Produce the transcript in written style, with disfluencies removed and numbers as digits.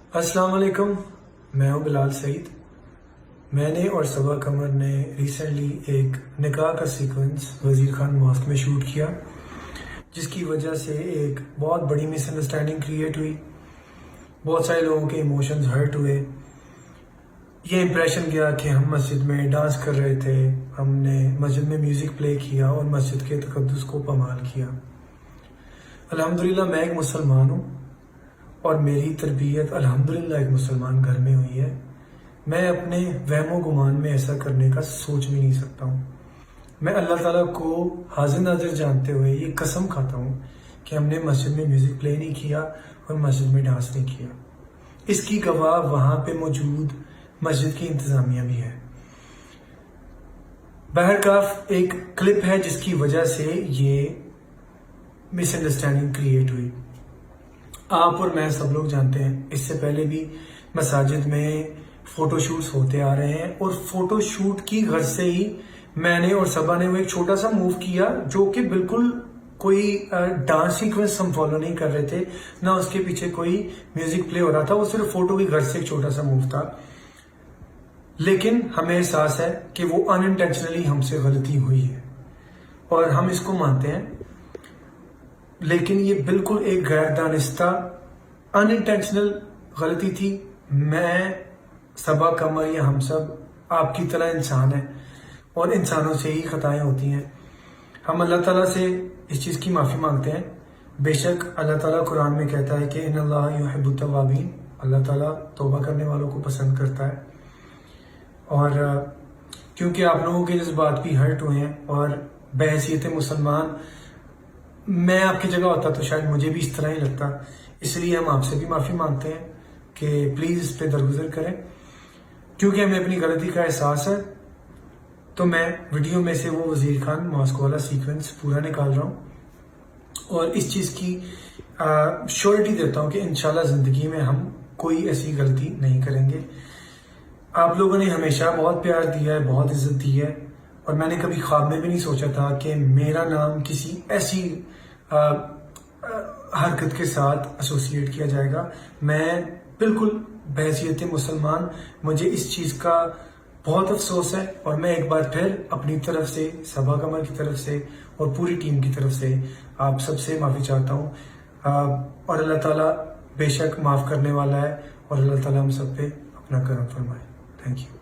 अस्सलाम वालेकुम, मैं हूं बिलाल सईद। मैंने और सबा कमर ने रिसेंटली एक निकाह का सीक्वेंस वजीर खान मॉस्क में शूट किया, जिसकी वजह से एक बहुत बड़ी मिसअंडरस्टैंडिंग क्रिएट हुई। बहुत सारे लोगों के इमोशंस हर्ट हुए। ये इम्प्रेशन गया कि हम मस्जिद में डांस कर रहे थे, हमने मस्जिद में म्यूज़िक प्ले किया और मस्जिद के तकद्दुस को पमाल किया। अल्हम्दुलिल्लाह मैं एक मुसलमान हूँ और मेरी तरबियत अल्हम्दुलिल्लाह एक मुसलमान घर में हुई है। मैं अपने वहमो गुमान में ऐसा करने का सोच भी नहीं सकता हूँ। मैं अल्लाह ताला को हाजिर नाजिर जानते हुए ये कसम खाता हूँ कि हमने मस्जिद में म्यूज़िक प्ले नहीं किया और मस्जिद में डांस नहीं किया। इसकी गवाह वहाँ पे मौजूद मस्जिद की इंतज़ामिया भी है। बहरकाफ एक क्लिप है जिसकी वजह से ये मिसअंडरस्टैंडिंग क्रिएट हुई। आप और मैं सब लोग जानते हैं, इससे पहले भी मसाजिद में फोटोशूट्स होते आ रहे हैं और फोटोशूट की गर्ज से ही मैंने और सबा ने वो एक छोटा सा मूव किया जो कि बिल्कुल कोई डांस सीक्वेंस हम फॉलो नहीं कर रहे थे, ना उसके पीछे कोई म्यूजिक प्ले हो रहा था। वो सिर्फ फोटो की गर्ज से एक छोटा सा मूव था, लेकिन हमें एहसास है कि वो अनइंटेंशनली हमसे गलती हुई है और हम इसको मानते हैं। लेकिन ये बिल्कुल एक गैर दानिस्ता अनइंटेंशनल गलती थी। मैं, सबा कमर या हम सब आपकी तरह इंसान हैं और इंसानों से ही खताएं होती हैं। हम अल्लाह ताला से इस चीज़ की माफ़ी मांगते हैं। बेशक अल्लाह ताला कुरान में कहता है कि इन्नल्लाह युहिब्बुत तव्वाबीन, अल्लाह ताला तौबा करने वालों को पसंद करता है। और क्योंकि आप लोगों के जज्बात भी हर्ट हुए हैं और बहैसियत मुसलमान मैं आपकी जगह होता तो शायद मुझे भी इस तरह ही लगता, इसलिए हम आपसे भी माफ़ी मांगते हैं कि प्लीज़ इस पे दरगुजर करें। क्योंकि हमें अपनी गलती का एहसास है, तो मैं वीडियो में से वो वजीर खान मॉस्क वाला सीक्वेंस पूरा निकाल रहा हूँ और इस चीज़ की श्योरिटी देता हूँ कि इंशाल्लाह ज़िंदगी में हम कोई ऐसी गलती नहीं करेंगे। आप लोगों ने हमेशा बहुत प्यार दिया है, बहुत इज्जत दी है और मैंने कभी ख्वाब में भी नहीं सोचा था कि मेरा नाम किसी ऐसी हरकत के साथ एसोसिएट किया जाएगा। मैं बिल्कुल बहैसियत मुसलमान, मुझे इस चीज़ का बहुत अफसोस है और मैं एक बार फिर अपनी तरफ से, सबा कमर की तरफ से और पूरी टीम की तरफ से आप सबसे माफ़ी चाहता हूँ। और अल्लाह ताला बेशक माफ़ करने वाला है और अल्लाह ताला हम सब पे अपना करम फरमाए। Thank you.